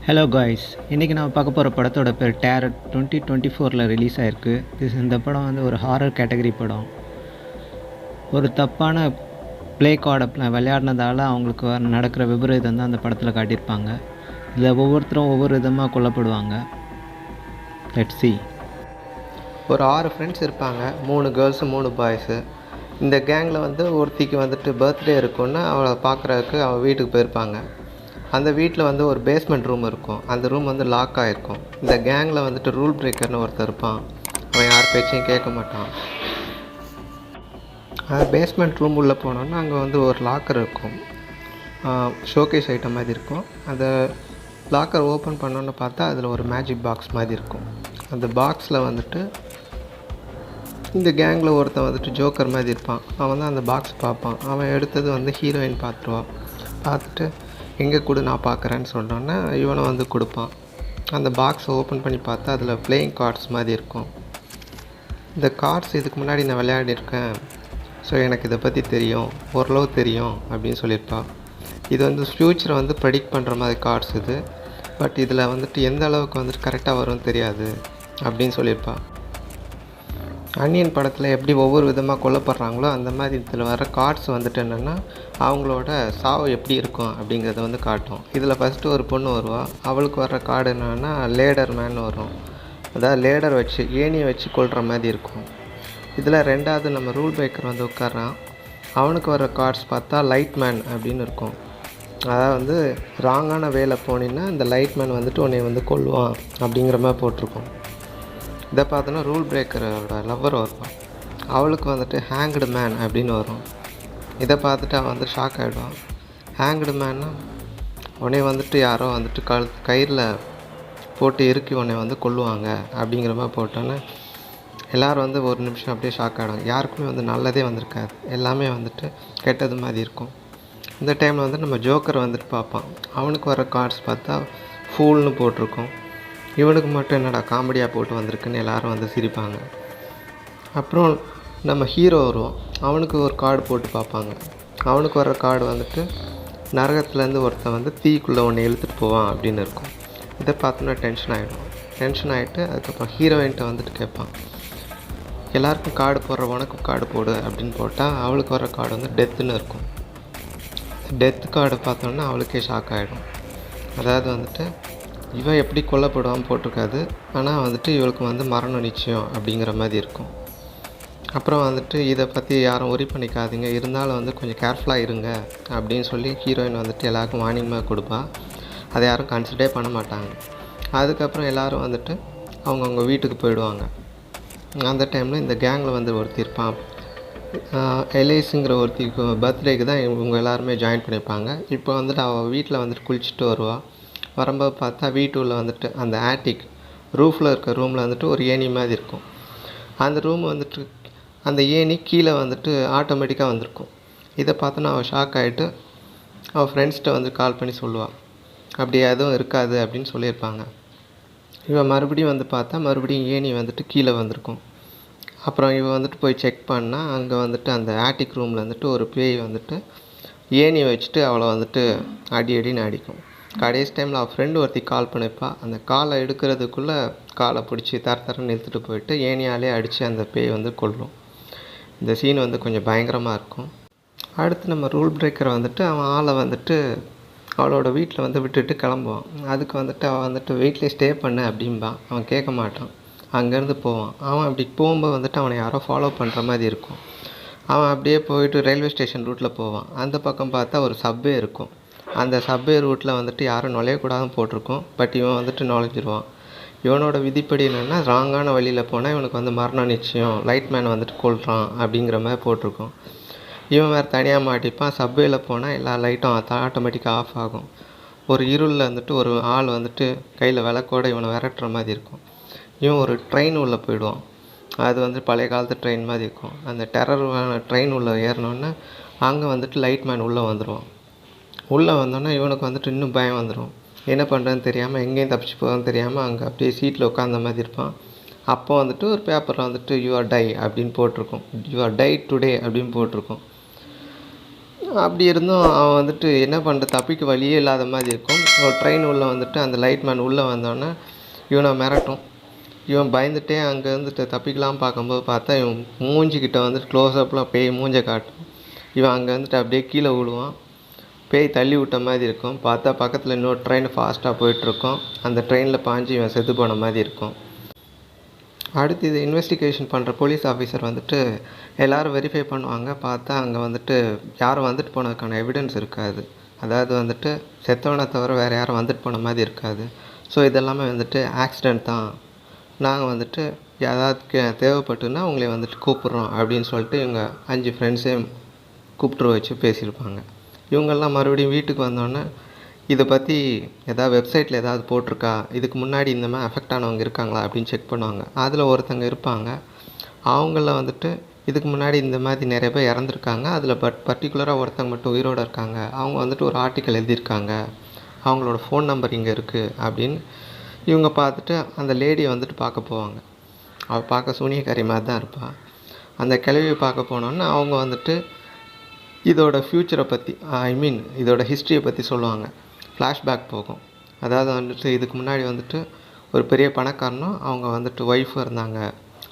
Hello guys, இன்றைக்கி நம்ம பார்க்க போகிற படத்தோட பேர் டேரர். 2024 ரிலீஸ் ஆகிருக்கு. இந்த படம் வந்து ஒரு ஹாரர் கேட்டகரி படம். ஒரு தப்பான ப்ளே கார்டை விளையாடினதால் அவங்களுக்கு நடக்கிற விபரீதம் தான் அந்த படத்தில் காட்டியிருப்பாங்க. இதில் ஒவ்வொருத்தரும் ஒவ்வொரு விதமாக கொல்லப்படுவாங்க. Let's see. ஒரு 6 ஃப்ரெண்ட்ஸ் இருப்பாங்க. 3 கேர்ள்ஸு 3 பாய்ஸு. இந்த கேங்கில் வந்து ஒருத்திக்கு வந்துட்டு பர்த்டே இருக்குன்னு அவளை பார்க்குறதுக்கு அவள் வீட்டுக்கு போயிருப்பாங்க. அந்த வீட்டில் வந்து ஒரு பேஸ்மெண்ட் ரூம் இருக்கும். அந்த ரூம் வந்து லாக் ஆகிருக்கும். இந்த கேங்கில் வந்துட்டு ரூல் பிரேக்கர்னு ஒருத்தர் இருப்பான். அவன் யார் பேச்சையும் கேட்க மாட்டான். பேஸ்மெண்ட் ரூம் உள்ளே போனோன்னா அங்கே வந்து ஒரு லாக்கர் இருக்கும். ஷோகேஸ் ஐட்டம் மாதிரி இருக்கும். அந்த லாக்கர் ஓப்பன் பண்ணோன்னு பார்த்தா அதில் ஒரு மேஜிக் பாக்ஸ் மாதிரி இருக்கும். அந்த பாக்ஸில் வந்துட்டு இந்த கேங்கில் ஒருத்தன் வந்துட்டு ஜோக்கர் மாதிரி இருப்பான். அவன் தான் அந்த பாக்ஸ் பார்ப்பான். அவன் எடுத்தது வந்து ஹீரோயின் பார்த்துருவான். பார்த்துட்டு எங்கே கொடு, நான் பார்க்குறேன்னு சொன்னோன்னே இவனை வந்து கொடுப்பான். அந்த பாக்ஸை ஓப்பன் பண்ணி பார்த்தா அதில் பிளேயிங் கார்ட்ஸ் மாதிரி இருக்கும். இந்த கார்ட்ஸ் இதுக்கு முன்னாடி நான் விளையாடிருக்கேன், ஸோ எனக்கு இதை பற்றி தெரியும், ஓரளவு தெரியும் அப்படின்னு சொல்லியிருப்பாள். இது வந்து ஃப்யூச்சரை வந்து ப்ரெடிக்ட் பண்ணுற மாதிரி கார்ட்ஸ் இது. பட் இதில் வந்துட்டு எந்த அளவுக்கு வந்துட்டு கரெக்டாக வரும்னு தெரியாது அப்படின்னு சொல்லியிருப்பாள். அன்னியன் படத்தில் எப்படி ஒவ்வொரு விதமாக கொல்லப்படுறாங்களோ அந்த மாதிரி இதில் வர கார்ட்ஸ் வந்துட்டு என்னென்னா அவங்களோட சாவு எப்படி இருக்கும் அப்படிங்கிறத வந்து காட்டும். இதில் ஃபஸ்ட்டு ஒரு பொண்ணு வருவாள். அவளுக்கு வர்ற கார்டு என்னென்னா லேடர் மேன் வரும். அதாவது லேடர் வச்சு ஏணியை வச்சு கொள்கிற மாதிரி இருக்கும். இதில் ரெண்டாவது நம்ம ரூல் பிரேக்கர் வந்து உட்காரான். அவனுக்கு வர கார்ட்ஸ் பார்த்தா லைட் மேன் அப்படின்னு இருக்கும். அதாவது வந்து ராங்கான வேலை போனீங்கன்னா இந்த லைட் மேன் வந்துட்டு உன்னை வந்து கொல்லுவான் அப்படிங்கிற மாதிரி போட்டிருக்கோம். இதை பார்த்தோன்னா ரூல் பிரேக்கரோட லவ்வர் வருவான். அவளுக்கு வந்துட்டு ஹேங்க்டு மேன் அப்படின்னு வரும். இதை பார்த்துட்டு அவன் வந்து ஷாக் ஆகிடுவான். ஹேங்க்டு மேன்னா உன்னை வந்துட்டு யாரோ வந்துட்டு கயிறில் போட்டு இறுக்கி உன்னை வந்து கொல்லுவாங்க அப்படிங்கிற மாதிரி போட்டோன்னே எல்லோரும் வந்து ஒரு நிமிஷம் அப்படியே ஷாக் ஆகிடுவாங்க. யாருக்குமே வந்து நல்லதே வந்திருக்காது, எல்லாமே வந்துட்டு கெட்டது மாதிரி இருக்கும். இந்த டைமில் வந்து நம்ம ஜோக்கர் வந்துட்டு பார்ப்பான். அவனுக்கு வர கார்ட்ஸ் பார்த்தா ஃபூல்னு போட்டிருக்கோம். இவனுக்கு மட்டும் என்னடா காமெடியாக போட்டு வந்திருக்குன்னு எல்லோரும் வந்து சிரிப்பாங்க. அப்புறம் நம்ம ஹீரோ வருவோம். அவனுக்கு ஒரு கார்டு போட்டு பார்ப்பாங்க. அவனுக்கு வர கார்டு வந்துட்டு நரகத்துலேருந்து ஒருத்தன் வந்து தீக்குள்ளே ஒன்று இழுத்துட்டு போவான் அப்படின்னு இருக்கும். இதை பார்த்தோன்னா டென்ஷன் ஆகிட்டு அதுக்கப்புறம் ஹீரோயின்ட்ட வந்துட்டு கேட்பான், எல்லாருக்கும் கார்டு போடுற உனக்கும் கார்டு போடு அப்படின்னு போட்டால் அவளுக்கு வர கார்டு வந்து டெத்துன்னு இருக்கும். டெத்து கார்டு பார்த்தோன்னா அவளுக்கே ஷாக் ஆகிடும். அதாவது வந்துட்டு இவன் எப்படி கொல்லப்படுவான்னு போட்டிருக்காது, ஆனால் வந்துட்டு இவளுக்கு வந்து மரணம் நிச்சயம் அப்படிங்கிற மாதிரி இருக்கும். அப்புறம் வந்துட்டு இதை பற்றி யாரும் ஒரி பண்ணிக்காதீங்க, இருந்தாலும் வந்து கொஞ்சம் கேர்ஃபுல்லாக இருங்க அப்படின்னு சொல்லி ஹீரோயின் வந்துட்டு எல்லாருக்கும் வார்னிங்மாக கொடுப்பா. அதை யாரும் கன்சிடரே பண்ண மாட்டாங்க. அதுக்கப்புறம் எல்லோரும் வந்துட்டு அவங்கவுங்க வீட்டுக்கு போயிடுவாங்க. அந்த டைமில் இந்த கேங்கில் வந்து ஒருத்தி இருப்பான். எலைஸுங்கிற ஒருத்திக்கு பர்த்டேக்கு தான் இவங்க எல்லாருமே ஜாயின் பண்ணியிருப்பாங்க. இப்போ வந்துட்டு அவள் வீட்டில் வந்துட்டு குளிச்சுட்டு வருவாள். வரும்போது பார்த்தா வீட்டுள்ள வந்துட்டு அந்த ஆட்டிக் ரூஃபில் இருக்க ரூமில் வந்துட்டு ஒரு ஏணி மாதிரி இருக்கும். அந்த ரூம் வந்துட்டு அந்த ஏணி கீழே வந்துட்டு ஆட்டோமேட்டிக்காக வந்திருக்கும். இதை பார்த்தோன்னா அவள் ஷாக் ஆகிட்டு அவள் ஃப்ரெண்ட்ஸ்கிட்ட வந்து கால் பண்ணி சொல்லுவாள், அப்படி எதுவும் இருக்காது அப்படின்னு சொல்லியிருப்பாங்க. இவன் மறுபடியும் வந்து பார்த்தா மறுபடியும் ஏணி வந்துட்டு கீழே வந்திருக்கும். அப்புறம் இவன் வந்துட்டு போய் செக் பண்ணால் அங்கே வந்துட்டு அந்த ஆட்டிக் ரூமில் வந்துட்டு ஒரு பேய் வந்துட்டு ஏணி வச்சுட்டு அவளை வந்துட்டு அடின்னு அடிக்கும். கடைசி டைமில் அவள் ஃப்ரெண்டு ஒருத்தி கால் பண்ணியிருப்பாள். அந்த காலை எடுக்கிறதுக்குள்ளே காலை பிடிச்சி தரன்னு நிறுத்திட்டு போயிட்டு ஏணியாலே அடித்து அந்த பேய் வந்து கொல்லும். இந்த சீன் வந்து கொஞ்சம் பயங்கரமாக இருக்கும். அடுத்து நம்ம ரூல் பிரேக்கரை வந்துட்டு அவன் ஆளை வந்துட்டு அவளோட வீட்டில் வந்து விட்டுட்டு கிளம்புவான். அதுக்கு வந்துட்டு அவன் வந்துட்டு வீட்டிலே ஸ்டே பண்ண அப்படின்பான். அவன் கேட்க மாட்டான், அங்கேருந்து போவான். அவன் அப்படி போகும்போது வந்துட்டு அவனை யாரோ ஃபாலோ பண்ணுற மாதிரி இருக்கும். அவன் அப்படியே போயிட்டு ரயில்வே ஸ்டேஷன் ரூட்டில் போவான். அந்த பக்கம் பார்த்தா ஒரு சப்வே இருக்கும். அந்த சப்வே ரூட்டில் வந்துட்டு யாரும் நுழையக்கூடாதுன்னு போட்டிருக்கோம். பட் இவன் வந்துட்டு நுழைஞ்சிருவான். இவனோட விதிப்படி என்னென்னா ராங்கான வழியில் போனால் இவனுக்கு வந்து மரணம் நிச்சயம், லைட் மேன் வந்துட்டு கொல்றான் அப்படிங்கிற மாதிரி போட்டிருக்கோம். இவன் வேறு தனியாக மாட்டிப்பான். சப்வேல போனால் எல்லா லைட்டும் ஆட்டோமேட்டிக்காக ஆஃப் ஆகும். ஒரு இருளில் வந்துட்டு ஒரு ஆள் வந்துட்டு கையில் விளக்கோடு இவனை விரட்டுற மாதிரி இருக்கும். இவன் ஒரு ட்ரெயின் உள்ளே போயிடுவான். அது வந்து பழைய காலத்து ட்ரெயின் மாதிரி இருக்கும். அந்த டெரர் ட்ரெயின் உள்ளே ஏறினோன்னே அங்கே வந்துட்டு லைட் மேன் உள்ளே வந்துடுவான். உள்ளே வந்தோன்னா இவனுக்கு வந்துட்டு இன்னும் பயம் வந்துடும். என்ன பண்ணுறதுன்னு தெரியாமல் எங்கேயும் தப்பிச்சு போகிறதுன்னு தெரியாமல் அங்கே அப்படியே சீட்டில் உட்காந்த மாதிரி இருப்பான். அப்போ வந்துட்டு ஒரு பேப்பரில் வந்துட்டு யூ ஆர் டை அப்படின்னு போட்டிருக்கும். யூ ஆர் டை டுடே அப்படின்னு போட்டிருக்கும். அப்படி இருந்தும் அவன் வந்துட்டு என்ன பண்ணுறது, தப்பிக்க வழியே இல்லாத மாதிரி இருக்கும். ஒரு ட்ரெயின் உள்ளே வந்துட்டு அந்த லைட்மேன் உள்ளே வந்தோடனே இவனை மிரட்டும். இவன் பயந்துகிட்டே அங்கே இருந்துட்டு தப்பிக்கலாம் பார்க்கும்போது பார்த்தா இவன் மூஞ்சிக்கிட்ட வந்துட்டு க்ளோஸ்அப்பில் பேய் மூஞ்சை காட்டும். இவன் அங்கே வந்துட்டு அப்படியே கீழே விழுவான். பேய் தள்ளி விட்ட மாதிரி இருக்கும். பார்த்தா பக்கத்தில் இன்னொரு ட்ரெயின் ஃபாஸ்ட்டாக போயிட்டுருக்கும். அந்த ட்ரெயினில் பாஞ்சு இவன் செத்து போன மாதிரி இருக்கும். அடுத்து இது இன்வெஸ்டிகேஷன் பண்ணுற போலீஸ் ஆஃபீஸர் வந்துட்டு எல்லோரும் வெரிஃபை பண்ணுவாங்க. பார்த்தா அங்கே வந்துட்டு யாரும் வந்துட்டு போனதுக்கான எவிடன்ஸ் இருக்காது. அதாவது வந்துட்டு செத்தவனை தவிர வேறு யாரும் வந்துட்டு போன மாதிரி இருக்காது. ஸோ இதெல்லாமே வந்துட்டு ஆக்சிடெண்ட் தான், நாங்கள் வந்துட்டு ஏதாவது தேவைப்பட்டுன்னா உங்களை வந்துட்டு கூப்பிட்றோம் அப்படின்னு சொல்லிட்டு இவங்க 5 ஃப்ரெண்ட்ஸையும் கூப்பிட்டு வச்சு பேசியிருப்பாங்க. இவங்கெல்லாம் மறுபடியும் வீட்டுக்கு வந்தோடனே இதை பற்றி ஏதாவது வெப்சைட்டில் ஏதாவது போட்டிருக்கா, இதுக்கு முன்னாடி இந்த மாதிரி அஃபெக்ட் ஆனவங்க இருக்காங்களா அப்படின்னு செக் பண்ணுவாங்க. அதில் ஒருத்தங்க இருப்பாங்க. அவங்கள வந்துட்டு இதுக்கு முன்னாடி இந்த மாதிரி நிறைய பேர் இறந்துருக்காங்க, அதில் பர்டிகுலராக ஒருத்தங்க மட்டும் உயிரோடு இருக்காங்க, அவங்க வந்துட்டு ஒரு ஆர்டிக்கல் எழுதியிருக்காங்க, அவங்களோட ஃபோன் நம்பர் இங்கே இருக்குது அப்படின்னு இவங்க பார்த்துட்டு அந்த லேடியை வந்துட்டு பார்க்க போவாங்க. அவள் பார்க்க சூனியக்காரி மாதிரி தான் இருப்பாள். அந்த கிழவியை பார்க்க போனோன்னா அவங்க வந்துட்டு இதோட ஃப்யூச்சரை பற்றி இதோட ஹிஸ்ட்ரியை பற்றி சொல்லுவாங்க. ஃப்ளாஷ்பேக் போகும். அதாவது வந்துட்டு இதுக்கு முன்னாடி வந்துட்டு ஒரு பெரிய பணக்காரனும் அவங்க வந்துட்டு ஒய்ஃபும் இருந்தாங்க.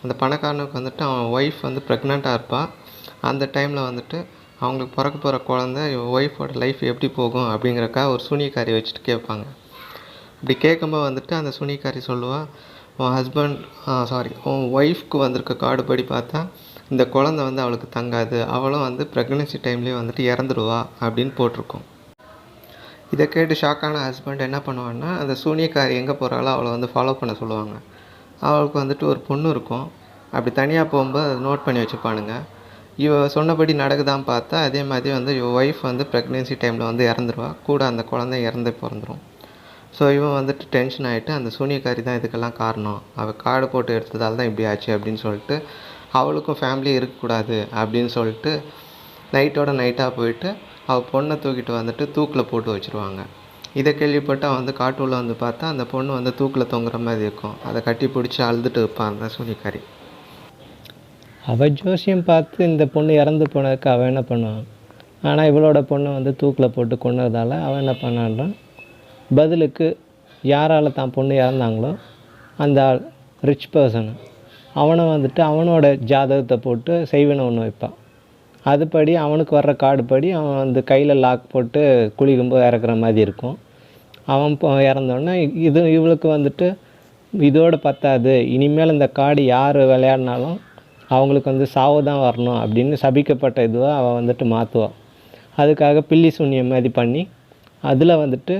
அந்த பணக்காரனுக்கு வந்துட்டு அவன் ஒய்ஃப் வந்து ப்ரெக்னெண்ட்டாக இருப்பாள். அந்த டைமில் வந்துட்டு அவங்களுக்கு பிறக்க போகிற குழந்த ஒய்ஃபோட லைஃப் எப்படி போகும் அப்படிங்கிறக்காக ஒரு சூனியக்காரி வச்சுட்டு கேட்பாங்க. இப்படி கேட்கும்போது வந்துட்டு அந்த சூனியக்காரி சொல்லுவாள், உன் ஒய்ஃப்க்கு வந்திருக்க கார்டு படி பார்த்தா இந்த குழந்த வந்து அவளுக்கு தங்காது, அவளும் வந்து ப்ரெக்னென்சி டைம்லேயே வந்துட்டு இறந்துடுவா அப்படின்னு போட்டிருக்கோம். இதை கேட்டு ஷாக்கான ஹஸ்பண்ட் என்ன பண்ணுவான்னா, அந்த சூனியக்காரி எங்கே போகிறாளோ அவளை வந்து ஃபாலோ பண்ண சொல்லுவாங்க. அவளுக்கு வந்துட்டு ஒரு பொண்ணு இருக்கும். அப்படி தனியாக போகும்போது அதை நோட் பண்ணி வச்சுப்பானுங்க. இவ சொன்னபடி நடக்குதான்னு பார்த்தா அதே மாதிரி வந்து இவ ஒய்ஃப் வந்து ப்ரெக்னென்சி டைமில் வந்து இறந்துருவா, கூட அந்த குழந்தை இறந்து பிறந்துடும். ஸோ இவன் வந்துட்டு டென்ஷன் ஆகிட்டு அந்த சூனியக்காரி தான் இதுக்கெல்லாம் காரணம், அவள் கார்டு போட்டு எடுத்ததால் தான் இப்படி ஆச்சு அப்படின்னு சொல்லிட்டு அவளுக்கும் ஃபேமிலி இருக்கக்கூடாது அப்படின்னு சொல்லிட்டு நைட்டாக போயிட்டு அவள் பொண்ணை தூக்கிட்டு வந்துட்டு தூக்கில் போட்டு வச்சுருவாங்க. இதை கேள்விப்பட்டு அவன் வந்து காட்டுள்ள வந்து பார்த்தா அந்த பொண்ணு வந்து தூக்கில் தொங்குற மாதிரி இருக்கும். அதை கட்டி பிடிச்சி அழுதுட்டு இருப்பான் அந்த சூனியக்காரி. அவள் ஜோசியம் பார்த்து இந்த பொண்ணு இறந்து போனதுக்கு அவன் என்ன பண்ணுவான், ஆனால் இவளோட பொண்ணை வந்து தூக்கில் போட்டு கொன்னதால் அவன் என்ன பண்ணான்றான், பதிலுக்கு யாரால் தான் பொண்ணு இறந்தாங்களோ அந்த ரிச் பர்சன் அவனை வந்துட்டு அவனோட ஜாதகத்தை போட்டு செய்வனை ஒன்று வைப்பான். அதுபடி அவனுக்கு வர்ற கார்டு படி அவன் வந்து கையில் லாக் போட்டு குளிக்கும்போது இறக்குற மாதிரி இருக்கும். அவன் இறந்தோடனே இவளுக்கு வந்துட்டு இதோடு பத்தாது, இனிமேல் இந்த கார்டு யார் விளையாடினாலும் அவங்களுக்கு வந்து சாவு தான் வரணும் அப்படின்னு சபிக்கப்பட்ட இதுவாக அவள் வந்துட்டு மாற்றுவாள். அதுக்காக பில்லி சூன்யம் மாதிரி பண்ணி அதில் வந்துட்டு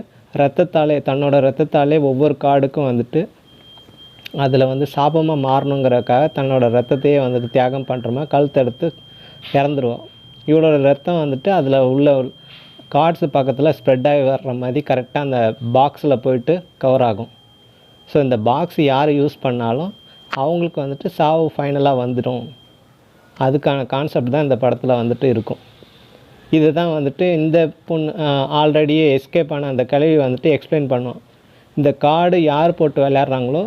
தன்னோட ரத்தத்தாலே ஒவ்வொரு கார்டுக்கும் வந்துட்டு அதில் வந்து சாபமாக மாறணுங்கிறதுக்காக தன்னோட ரத்தத்தையே வந்துட்டு தியாகம் பண்ணுற மாதிரி கழுத்தெடுத்து இறந்துருவான். இவளோட ரத்தம் வந்துட்டு அதில் உள்ள கார்ட்ஸு பக்கத்தில் ஸ்ப்ரெட் ஆகி வர்ற மாதிரி கரெக்டாக அந்த பாக்ஸில் போயிட்டு கவர் ஆகும். ஸோ இந்த பாக்ஸ் யார் யூஸ் பண்ணாலும் அவங்களுக்கு வந்துட்டு சாவு ஃபைனலாக வந்துடும். அதுக்கான கான்செப்ட் தான் இந்த படத்தில் வந்துட்டு இருக்கும். இது தான் வந்துட்டு இந்த பொண்ணு ஆல்ரெடியே எஸ்கேப் ஆன அந்த கிழவி வந்துட்டு எக்ஸ்பிளைன் பண்ணுவோம். இந்த கார்டு யார் போட்டு விளையாடுறாங்களோ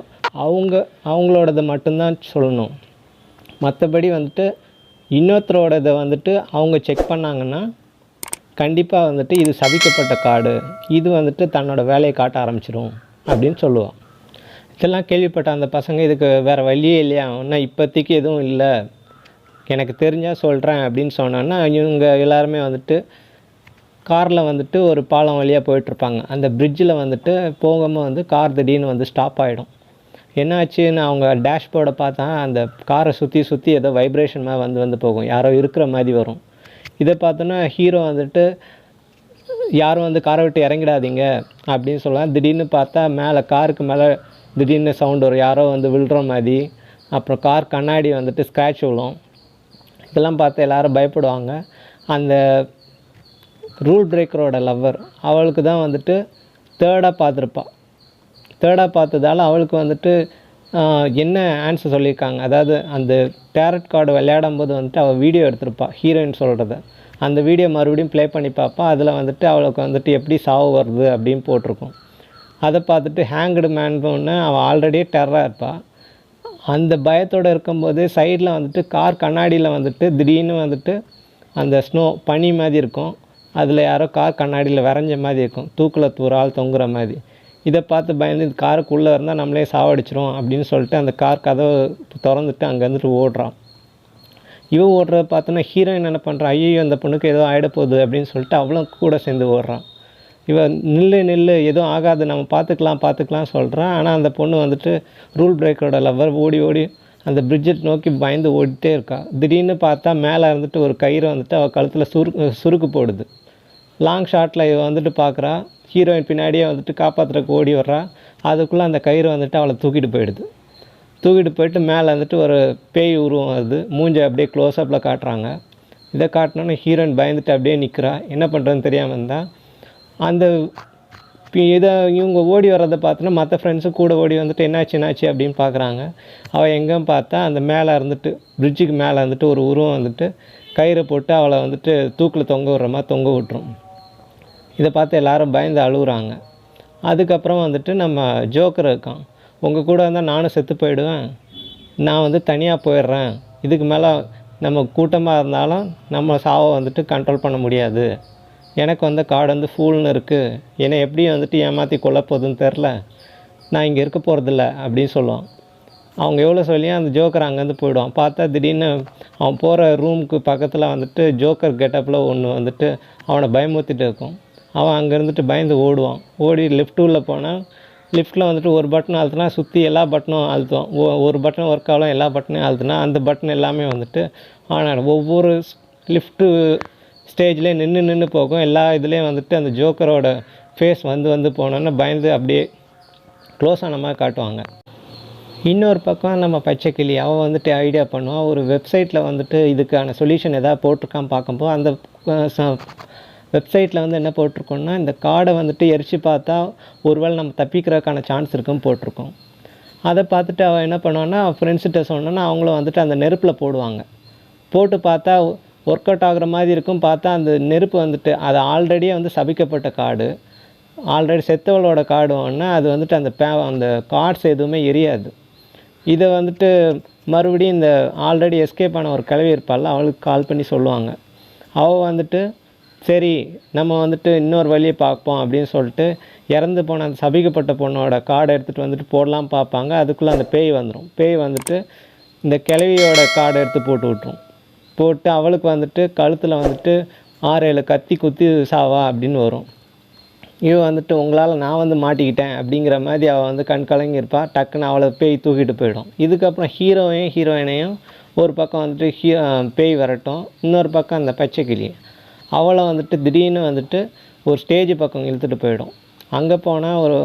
அவங்களோடதை மட்டும்தான் சொல்லணும். மற்றபடி வந்துட்டு இன்னொருத்தரோடதை வந்துட்டு அவங்க செக் பண்ணாங்கன்னா கண்டிப்பாக வந்துட்டு இது சபிக்கப்பட்ட கார்டு, இது வந்துட்டு தன்னோட வேலையை காட்ட ஆரம்பிச்சிடும் அப்படின்னு சொல்லுவான். இதெல்லாம் கேள்விப்பட்ட அந்த பசங்க இதுக்கு வேறு வழியே இல்லையா, ஒன்றும் இப்போதைக்கு எதுவும் இல்லை, எனக்கு தெரிஞ்சால் சொல்கிறேன் அப்படின்னு சொன்னோன்னா இவங்க எல்லாருமே வந்துட்டு காரில் வந்துட்டு ஒரு பாலம் வழியாக போயிட்டுருப்பாங்க. அந்த பிரிட்ஜில் வந்துட்டு போகும்போது வந்து கார் திடீர்னு வந்து ஸ்டாப் ஆகிடும். என்னாச்சுன்னு அவங்க டேஷ்போர்டை பார்த்தா அந்த காரை சுற்றி ஏதோ வைப்ரேஷன் மாதிரி வந்து போகும், யாரோ இருக்கிற மாதிரி வரும். இதை பார்த்தோன்னா ஹீரோ வந்துட்டு யாரும் வந்து காரை விட்டு இறங்கிடாதீங்க அப்படின்னு சொல்லலாம். திடீர்னு பார்த்தா மேலே காருக்கு மேலே திடீர்னு சவுண்ட் வரும், யாரோ வந்து விழுற மாதிரி. அப்புறம் கார் கண்ணாடி வந்துட்டு ஸ்க்ராட்ச் விழும். இதெல்லாம் பார்த்து எல்லோரும் பயப்படுவாங்க. அந்த ரூல் பிரேக்கரோட லவ்வர் அவளுக்கு தான் வந்துட்டு தேர்டாக பார்த்ததால் அவளுக்கு வந்துட்டு என்ன ஆன்சர் சொல்லியிருக்காங்க, அதாவது அந்த டேரட் கார்டு விளையாடும் போது வந்துட்டு அவள் வீடியோ எடுத்திருப்பாள் ஹீரோயின் சொல்கிறத. அந்த வீடியோ மறுபடியும் ப்ளே பண்ணி பார்ப்பா. அதில் வந்துட்டு அவளுக்கு வந்துட்டு எப்படி சாவு வருது அப்படின்னு போட்டிருக்கும். அதை பார்த்துட்டு ஹேங்க்டு மேன் ஒன்று அவள் ஆல்ரெடியே டெரராக இருப்பாள். அந்த பயத்தோடு இருக்கும்போது சைடில் வந்துட்டு கார் கண்ணாடியில் வந்துட்டு திடீர்னு வந்துட்டு அந்த பனி மாதிரி இருக்கும், அதில் யாரோ கார் கண்ணாடியில் வரைஞ்ச மாதிரி இருக்கும், தூக்கில் ஒரு ஆள் தொங்குற மாதிரி. இதை பார்த்து பயந்து இந்த காருக்குள்ளே இருந்தால் நம்மளே சாவடிச்சிரும் அப்படின்னு சொல்லிட்டு அந்த கார் கதவை திறந்துட்டு அங்கேருந்துட்டு ஓடுறான். இவன் ஓடுறத பார்த்தோன்னா ஹீரோயின் என்ன பண்ணுறான், ஐயோ அந்த பொண்ணுக்கு ஏதோ ஆகிட போகுது அப்படின்னு சொல்லிட்டு அவளும் கூட சேர்ந்து ஓடுறான். இவன் நில்லு எதுவும் ஆகாது நம்ம பார்த்துக்கலாம் சொல்கிறான். ஆனால் அந்த பொண்ணு வந்துட்டு ரூல் பிரேக்கரோட லவ்வர் ஓடி அந்த பிரிட்ஜை நோக்கி பயந்து ஓடிட்டே இருக்கா. திடீர்னு பார்த்தா மேலே இருந்துட்டு ஒரு கயிறு வந்துட்டு அவள் கழுத்தில் சுருக்கு போடுது. லாங் ஷாட்டில் இவன் வந்துட்டு பார்க்குறா, ஹீரோயின் பின்னாடியே வந்துட்டு காப்பாற்றுறதுக்கு ஓடி வர்றா. அதுக்குள்ளே அந்த கயிறு வந்துட்டு அவளை தூக்கிட்டு போயிட்டு மேலே வந்துட்டு ஒரு பேய் உருவம் வருது. மூஞ்சை அப்படியே க்ளோஸ்அப்பில் காட்டுறாங்க. இதை காட்டினோன்னே ஹீரோயின் பயந்துட்டு அப்படியே நிற்கிறா. என்ன பண்ணுறதுன்னு தெரியாமல் இருந்தால் அந்த இவங்க ஓடி வர்றதை பார்த்தோன்னா மற்ற ஃப்ரெண்ட்ஸும் கூட ஓடி வந்துட்டு என்னாச்சு அப்படின்னு பார்க்குறாங்க. அவள் எங்கேன்னு பார்த்தா அந்த மேலே இருந்துட்டு பிரிட்ஜுக்கு மேலே வந்துட்டு ஒரு உருவம் வந்துட்டு கயிறை போட்டு அவளை வந்துட்டு தூக்கில் தொங்க விடுற மாதிரி தொங்க விட்டுரும். இதை பார்த்து எல்லோரும் பயந்து அழுகுறாங்க. அதுக்கப்புறம் வந்துட்டு நம்ம ஜோக்கர் இருக்கான், உங்கள் கூட இருந்தால் நானும் செத்து போயிடுவேன், நான் வந்து தனியாக போயிடுறேன், இதுக்கு மேலே நம்ம கூட்டமாக இருந்தாலும் நம்ம சாவை வந்துட்டு கண்ட்ரோல் பண்ண முடியாது, எனக்கு வந்து கார்டு வந்து ஃபுல்னு இருக்குது, என்னை எப்படி வந்துட்டு ஏமாற்றி கொல்ல போகுதுன்னு தெரில, நான் இங்கே இருக்க போகிறதில்ல அப்படின்னு சொல்லுவான். அவங்க எவ்வளோ சொல்லியும் அந்த ஜோக்கர் அங்கேருந்து போயிடுவான். பார்த்தா திடீர்னு அவன் போகிற ரூமுக்கு பக்கத்தில் வந்துட்டு ஜோக்கர் கெட்டப்பில் ஒன்று வந்துட்டு அவனை பயமுறுத்திட்டு இருக்கும். அவன் அங்கே இருந்துட்டு பயந்து ஓடி லெஃப்ட் உள்ள போனால் லிஃப்ட்டில் வந்துட்டு ஒரு பட்டன் அழுத்தினா சுற்றி எல்லா பட்டனும் அழுத்துவான். ஒரு பட்டன் ஒர்க் ஆகலாம், எல்லா பட்டனையும் அழுத்தினா அந்த பட்டன் எல்லாமே வந்துட்டு ஆனால் ஒவ்வொரு லிஃப்ட்டு ஸ்டேஜ்லேயே நின்று போகும். எல்லா இதுலேயும் வந்துட்டு அந்த ஜோக்கரோட ஃபேஸ் வந்து போனோன்னு பயந்து அப்படியே க்ளோஸ் ஆன மாதிரி காட்டுவாங்க. இன்னொரு பக்கம் நம்ம பச்சைக்கிளி அவள் வந்துட்டு ஐடியா பண்ணுவான். ஒரு வெப்சைட்டில் வந்துட்டு இதுக்கான சொல்யூஷன் எதாவது போட்டிருக்கான்னு பார்க்கும்போது அந்த வெப்சைட்டில் வந்து என்ன போட்டிருக்கோன்னா, இந்த கார்டை வந்துட்டு எரிச்சு பார்த்தா ஒருவேளை நம்ம தப்பிக்கிறதுக்கான சான்ஸ் இருக்குன்னு போட்டிருக்கோம். அதை பார்த்துட்டு அவள் என்ன பண்ணுவான்னா, ஃப்ரெண்ட்ஸ்கிட்ட சொன்னோன்னா அவங்களும் வந்துட்டு அந்த நெருப்பில் போட்டு பார்த்தா ஒர்க் அவுட் ஆகுற மாதிரி இருக்கும். பார்த்தா அந்த நெருப்பு வந்துட்டு அது ஆல்ரெடியே வந்து சபிக்கப்பட்ட கார்டு, ஆல்ரெடி செத்தவளோட கார்டு ஒன்று, அது வந்துட்டு அந்த கார்ட்ஸ் எதுவுமே எரியாது. இதை வந்துட்டு மறுபடியும் இந்த ஆல்ரெடி எஸ்கேப் ஆன ஒரு கிழவி இருப்பாள், அவளுக்கு கால் பண்ணி சொல்லுவாங்க. அவள் வந்துட்டு சரி நம்ம வந்துட்டு இன்னொரு வழியை பார்ப்போம் அப்படின்னு சொல்லிட்டு இறந்து போன அந்த சபிக்கப்பட்ட பொண்ணோட கார்டை எடுத்துகிட்டு வந்துட்டு போடலாம் பார்ப்பாங்க. அதுக்குள்ளே அந்த பேய் வந்துட்டு இந்த கிழவியோட கார்டை எடுத்து போட்டு அவளுக்கு வந்துட்டு கழுத்தில் வந்துட்டு 6-7 கத்தி குத்தி சாவா அப்படின்னு வரும். இவன் வந்துட்டு உங்களால் நான் வந்து மாட்டிக்கிட்டேன் அப்படிங்கிற மாதிரி அவள் வந்து கண் கலங்கியிருப்பாள். டக்குன்னு அவளை பேய் தூக்கிட்டு போயிடும். இதுக்கப்புறம் ஹீரோயினையும் ஒரு பக்கம் வந்துட்டு பேய் வரட்டும், இன்னொரு பக்கம் அந்த பச்சைக்கிளி அவளை வந்துட்டு திடீர்னு வந்துட்டு ஒரு ஸ்டேஜ் பக்கம் இழுத்துட்டு போயிடும். அங்கே போனால் ஒரு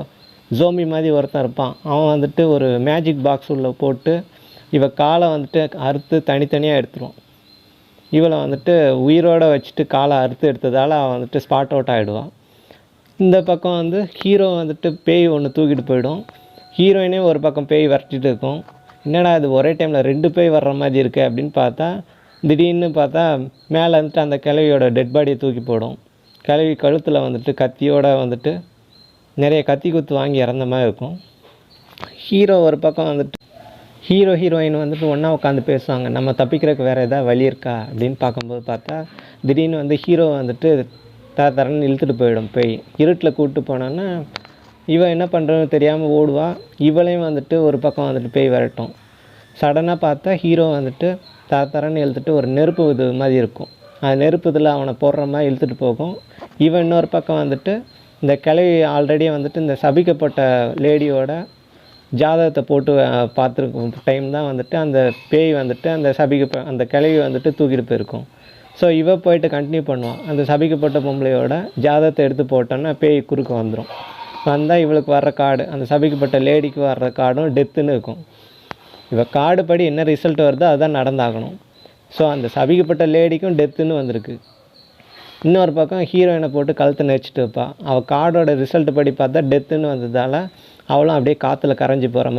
ஜோம்பி மாதிரி ஒருத்தன் இருப்பான். அவன் வந்துட்டு ஒரு மேஜிக் பாக்ஸ் உள்ள போட்டு இவள் காலை வந்துட்டு அறுத்து தனித்தனியாக எடுத்துருவான். இவளை வந்துட்டு உயிரோடு வச்சுட்டு காலை அறுத்து எடுத்ததால் அவன் வந்துட்டு ஸ்பாட் அவுட் ஆகிடுவான். இந்த பக்கம் வந்து ஹீரோ வந்துட்டு பேய் ஒன்று தூக்கிட்டு போயிடும். ஹீரோயினே ஒரு பக்கம் பேய் விரட்டிட்டு இருக்கும். என்னடா இது ஒரே டைமில் 2 பேய் வர்ற மாதிரி இருக்குது அப்படின்னு பார்த்தா திடீர்னு பார்த்தா மேலே வந்துட்டு அந்த கிழவியோட டெட் பாடியை தூக்கி போடும். கிழவி கழுத்தில் வந்துட்டு கத்தியோடு வந்துட்டு நிறைய கத்தி குத்து வாங்கி இறந்த மாதிரி இருக்கும். ஹீரோ ஒரு பக்கம் வந்துட்டு ஹீரோயின் வந்துட்டு ஒன்றா உட்காந்து பேசுவாங்க, நம்ம தப்பிக்கிறதுக்கு வேறு எதாவது வழி இருக்கா அப்படின்னு பார்க்கும்போது பார்த்தா திடீர்னு வந்து ஹீரோ வந்துட்டு தரன்னு இழுத்துட்டு போயிடும் பேய். இருட்டில் கூப்பிட்டு போனான்னா இவன் என்ன பண்ணுறதுன்னு தெரியாமல் ஓடுவா. இவளையும் வந்துட்டு ஒரு பக்கம் வந்துட்டு பேய் வரட்டும். சடனாக பார்த்தா ஹீரோ வந்துட்டு தரன்னு இழுத்துட்டு ஒரு நெருப்பு இது மாதிரி இருக்கும், அந்த நெருப்பு இதில் அவனை போடுற மாதிரி இழுத்துட்டு போகும். இவன் இன்னொரு பக்கம் வந்துட்டு இந்த கிழவி ஆல்ரெடி வந்துட்டு இந்த சபிக்கப்பட்ட லேடியோட ஜாதகத்தை போட்டு பார்த்துருக்கும் டைம் தான் வந்துட்டு அந்த பேய் வந்துட்டு அந்த கிழவி வந்துட்டு தூக்கிட்டு போயிருக்கும். ஸோ இவ போயிட்டு கண்டினியூ பண்ணுவான். அந்த சபிக்கப்பட்ட பொம்பளையோட ஜாதகத்தை எடுத்து போட்டோன்னா பேய் குறுக்க வந்துடும். வந்தால் இவளுக்கு வர்ற கார்டு, அந்த சபிக்கப்பட்ட லேடிக்கு வர்ற கார்டும் டெத்துன்னு இருக்கும். இவள் கார்டு படி என்ன ரிசல்ட் வருதோ அதுதான் நடந்தாகணும். ஸோ அந்த சபிக்கப்பட்ட லேடிக்கும் டெத்துன்னு வந்திருக்கு. இன்னொரு பக்கம் ஹீரோயினை போட்டு கழுத்தை நெரிச்சிட்டு வைப்பாள். அவள் கார்டோட ரிசல்ட் படி பார்த்தா டெத்துன்னு வந்ததால் அவளும் அப்படியே காற்றுல கரைஞ்சி போகிற மாதிரி